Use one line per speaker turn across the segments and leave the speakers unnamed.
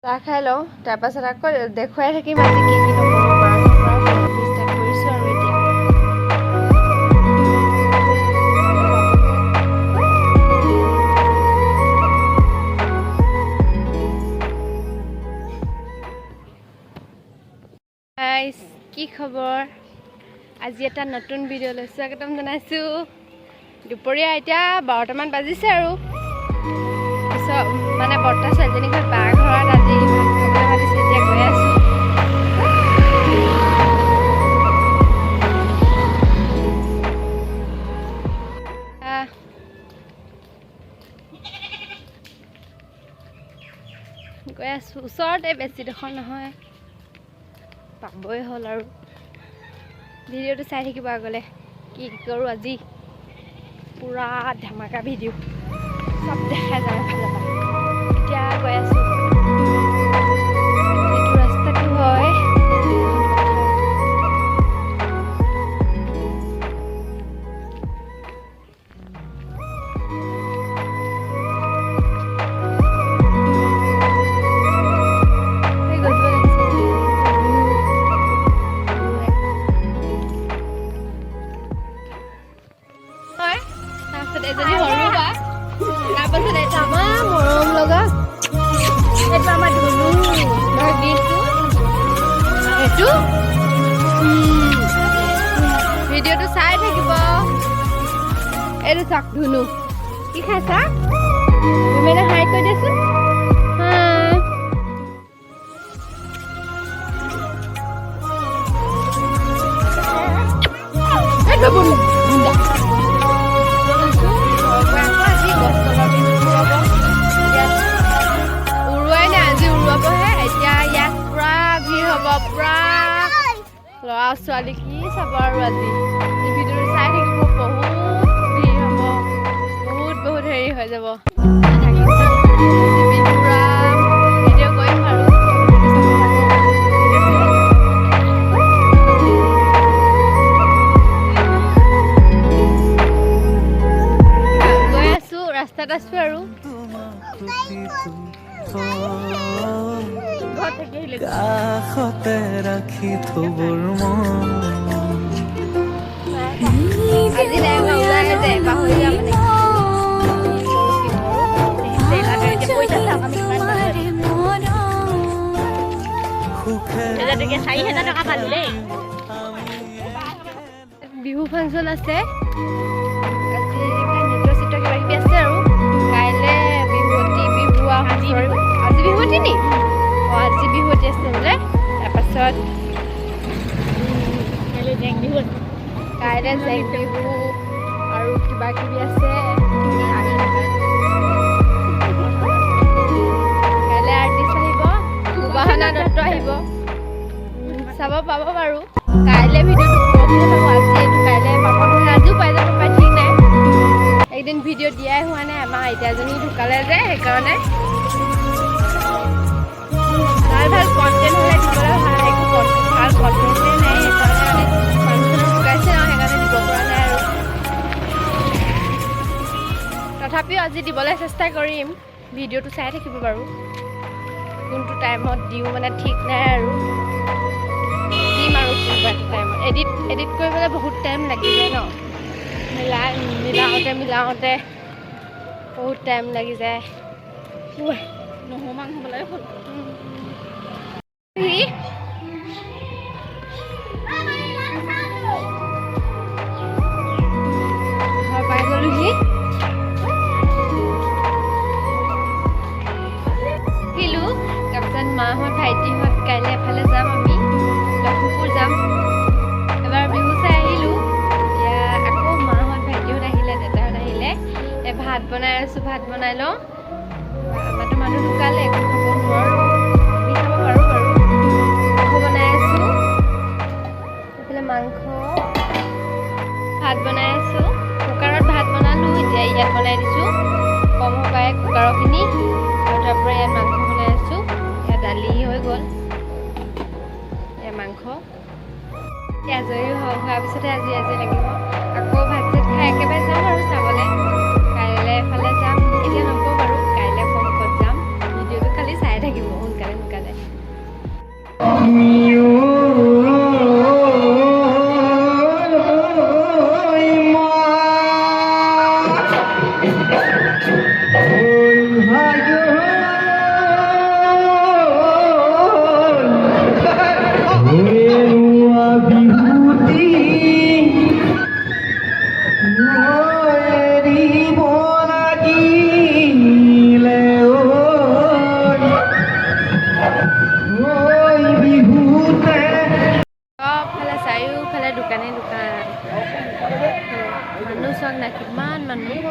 চাহ খাই লওঁ তাৰপাছত আকৌ দেখুৱাই থাকিম আজি কি কি নকৰোঁ মাংসৰ পৰা ষ্টাৰ্ট কৰিছোঁ আৰু এতিয়া গাইজ কি খবৰ আজি এটা নতুন ভিডিঅ' লৈছোঁ একদম জনাইছোঁ দুপৰীয়া এতিয়া 12টামান বাজিছে আৰু মানে বৰ্তা ছোৱালীজনী ঘৰত বাৰ ঘৰত আজি ভাত খাবলৈ মাতিছে এতিয়া গৈ আছোঁ ওচৰতে বেছি ডোখৰ নহয় পাবই হ'ল আৰু ভিডিঅ'টো চাই থাকিব আগলৈ কি কৰোঁ আজি পুৰা ধামাকা ভিডিঅ' চব দেখাই যাব ভাল পাবা এতিয়া গৈ আছোঁ এইটো ৰাস্তাটো হয় এজনী সৰু বা তাৰপাছত এটা আমাৰ মৰম লগা এইটো আমাৰ ধুনু ভাগিনটো এইটো ভিডিঅ'টো চাই থাকিব এইটো চাক ধুনু কি খাইছা তুমি এটা হাই কৈ দিয়াচোন ল'ৰা ছোৱালী কি চাব আৰু আজি এই ভিডিঅ'টো চাই থাকিব বহুত ভিৰ হ'ব বহুত হেৰি হৈ যাব ভিডিঅ' কৰিম আৰু গৈ আছোঁ ৰাস্তাত আছোঁ আৰু
কাষতে ৰাখি থবৰ
আজি ওলাই যায় পাহৰি যাম বিহু ফাংচন আছে আজি নৃত্য চিত্ৰ কিবা কিবি আছে আৰু কাইলৈ বিহুৱতী বিহু আজি বিহুৱতী নি আজি বিহুৱতী আছে বোলে তাৰপাছত কাইলৈ জেং বিহু আৰু কিবা কিবি আছে কাইলৈ আৰ্টিষ্ট আহিব সুবাহনা দত্ত আহিব চাব পাব বাৰু কাইলৈ ভিডিঅ'টো পৰহিলৈ পাব আজি এইটো কাইলৈ পাব নহয় আজিও পাই যাব পাই ঠিক নাই একদিন ভিডিঅ' দিয়াই হোৱা নাই আমাৰ আইতাজনী ঢুকালে যে সেইকাৰণে ভাল কণ্টেণ্ট হ'লে দিবলৈ ভাল একো ভাল কণ্টেণ্টে নাই সেইকাৰণে মানুহজনে ঢুকাইছে ন সেইকাৰণে দিব পৰা নাই আৰু তথাপিও আজি দিবলৈ চেষ্টা কৰিম ভিডিঅ'টো চাই থাকিব বাৰু কোনটো টাইমত দিওঁ মানে ঠিক নাই আৰু দিম আৰু কোনোবা এটা টাইমত এডিট কৰিবলৈ বহুত টাইম লাগি যায় ন মিলাওঁতে বহুত টাইম লাগি যায় নহৰু মাংস বনাই হ'ল ঘৰ পাই গ'লোহি তাৰপিছত মাহঁত ভাইটিহঁত কাইলৈ এফালে যাম আমি লখিমপুৰ যাম এবাৰ বিহু চাই আহিলোঁ এতিয়া আকৌ মাহঁত ভাইটিহঁত আহিলে দেউতাহঁত আহিলে ভাত বনাই আছোঁ ভাত বনাই লওঁ আমাৰতো মানুহ ঢুকালে একো খাব নোৱাৰোঁ আমি খাব পাৰোঁ বাৰু মাংস বনাই আছোঁ এইফালে মাংস ভাত বনাই আছোঁ কুকাৰত ভাত বনালোঁ এতিয়া ইয়াত বনাই দিছোঁ কম হবাই কুকাৰখিনি আৰু তাৰপৰা ইয়াত মাংস বনাই আছোঁ ইয়াত দালি হৈ গ'ল ইয়াত মাংস আজৰি হোৱাৰ পিছতে আজি লাগিব আকৌ ভাত চাত খাই একেবাৰে যাম আৰু চাবলৈ কাইলৈ এফালে যাম এতিয়া নকওঁ বাৰু কাইলৈ ক'ত যাম ভিডিঅ'টো খালি চাই থাকিব সোনকালে চবফালে চাৰিওফালে দোকানে দোকান মানুহ চাওক না কিমান মানুহ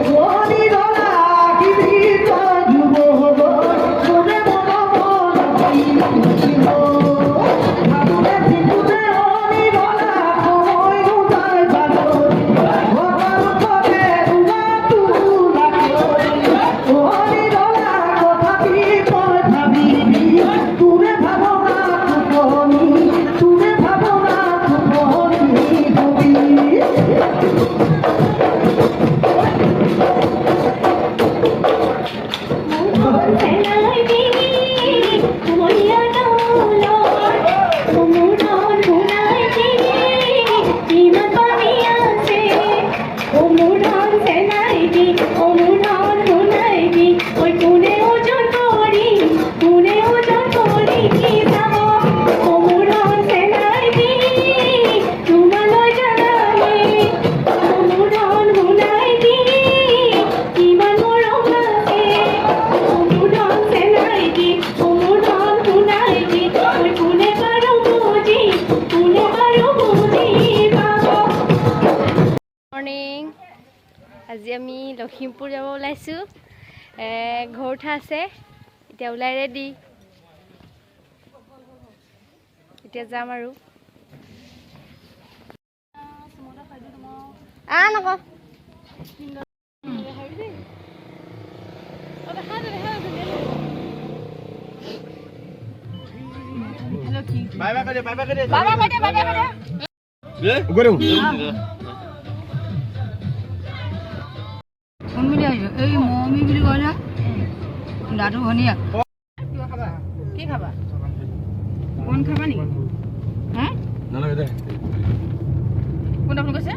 What
আজি আমি লখিমপুৰ যাব ওলাইছোঁ ঘৰঠা আছে এতিয়া ওলাই ৰেডি এতিয়া যাম আৰু নকওঁ
এই মমি বুলি কয় না দাদু ভনীয়া কি খাবা কোন খাবা নি হা নালাগে দে কোন আপুনি কৈছে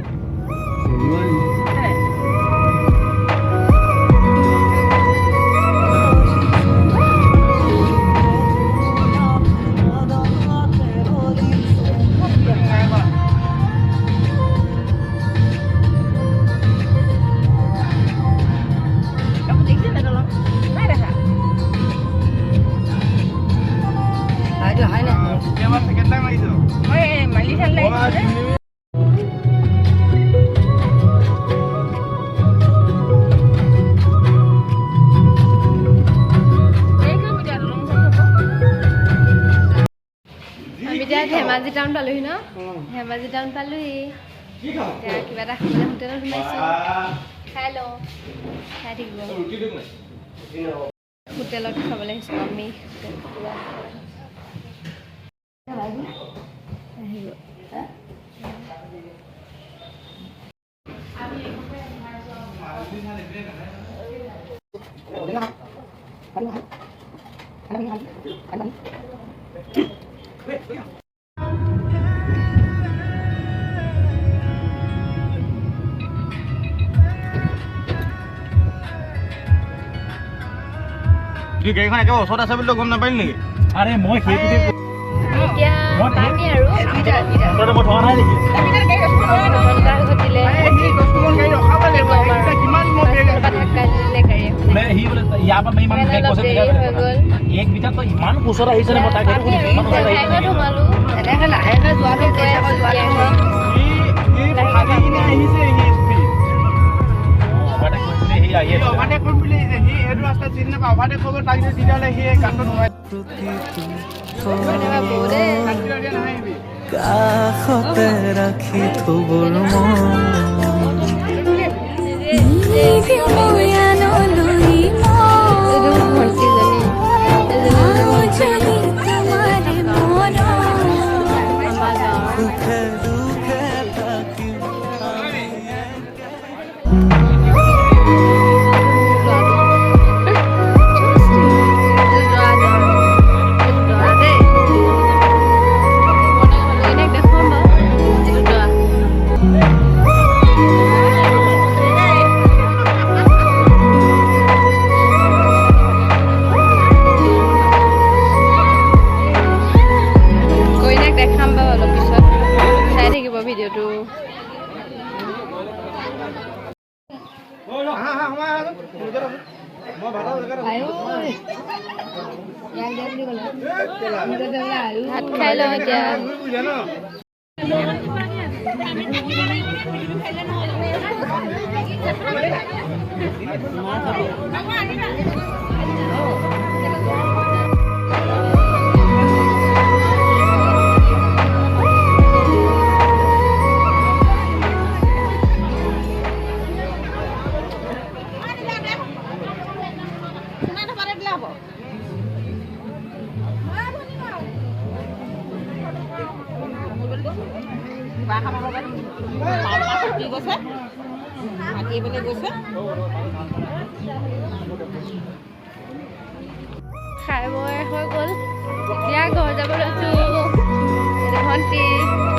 ধেমাজি টাউন পালোহি ন ধেমাজি টাউন পালোহি এতিয়া কিবা এটা খাবলৈ হোটেলত সোমাইছোঁ খাই লওঁ খাই থাকিব হোটেলত খাবলৈ আহিছোঁ আমি আহিব
গাড়ীখন একেবাৰে ওচৰত আছে বুলি গম নাপালি নেকি
আৰে মই সেইটো
এতিয়া পামি আৰু
মই থকা নাই নেকি
ঘটিলে
সি বোলে ইয়াৰ পৰা ইমান বেগ কৈছে এক মিটাৰ তই ইমান ওচৰত আহিছে নে মই তাক সেইটো সুধিছোঁ ইমান ওচৰত আহিছে
এনেকৈ লাহেকৈ যোৱাটো
কাষতে ৰাখি থবৰ সুখে দুখে থাকিম
ভাত খাই লওঁ এতিয়া খাই বৈ হৈ গ'ল এতিয়া ঘৰ যাব লৈছোঁ ভণ্টি